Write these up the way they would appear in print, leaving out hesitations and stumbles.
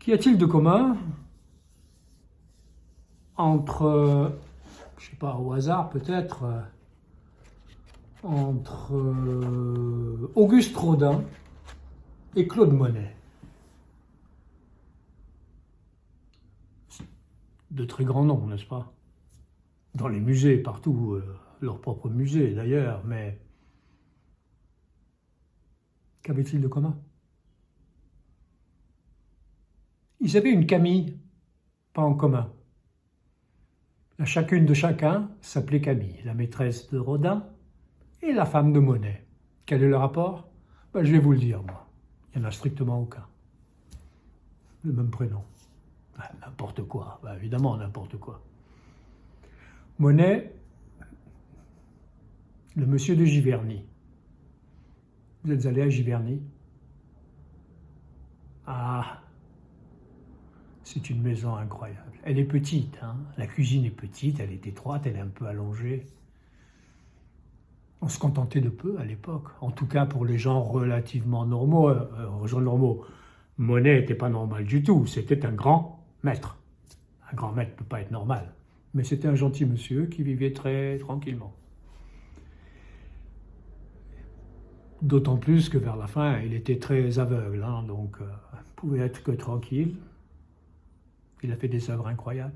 Qu'y a-t-il de commun entre, je ne sais pas, au hasard peut-être, entre Auguste Rodin et Claude Monet? De très grands noms, n'est-ce pas? Dans les musées, partout, leur propre musée d'ailleurs, mais qu'avait-il de commun? Ils avaient une Camille, pas en commun. Chacune de chacun s'appelait Camille, la maîtresse de Rodin et la femme de Monet. Quel est le rapport? Ben, je vais vous le dire, moi. Il n'y en a strictement aucun. Le même prénom. Ben, n'importe quoi, ben, évidemment n'importe quoi. Monet, le monsieur de Giverny. Vous êtes allé à Giverny? Ah, c'est une maison incroyable. Elle est petite, hein. La cuisine est petite, elle est étroite, elle est un peu allongée. On se contentait de peu à l'époque, en tout cas pour les gens relativement normaux. Gens normaux. Monet n'était pas normal du tout, c'était un grand maître. Un grand maître ne peut pas être normal, mais c'était un gentil monsieur qui vivait très tranquillement. D'autant plus que vers la fin, il était très aveugle, hein, donc il ne pouvait être que tranquille. Il a fait des œuvres incroyables.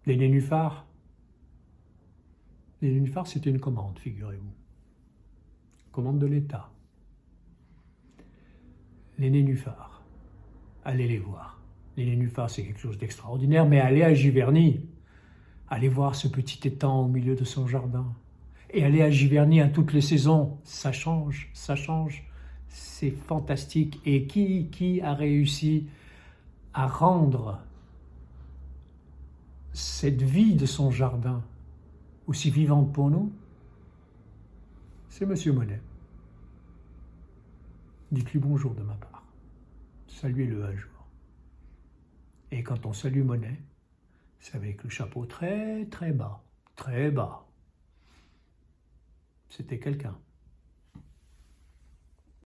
Les nénuphars. Les nénuphars, c'était une commande, figurez-vous. Commande de l'État. Les nénuphars. Allez les voir. Les nénuphars, c'est quelque chose d'extraordinaire, mais allez à Giverny. Allez voir ce petit étang au milieu de son jardin. Et aller à Giverny à toutes les saisons, ça change, c'est fantastique. Et qui a réussi à rendre cette vie de son jardin aussi vivante pour nous? C'est Monsieur Monet. Dites-lui bonjour de ma part. Saluez-le un jour. Et quand on salue Monet, c'est avec le chapeau très très bas, très bas. C'était quelqu'un.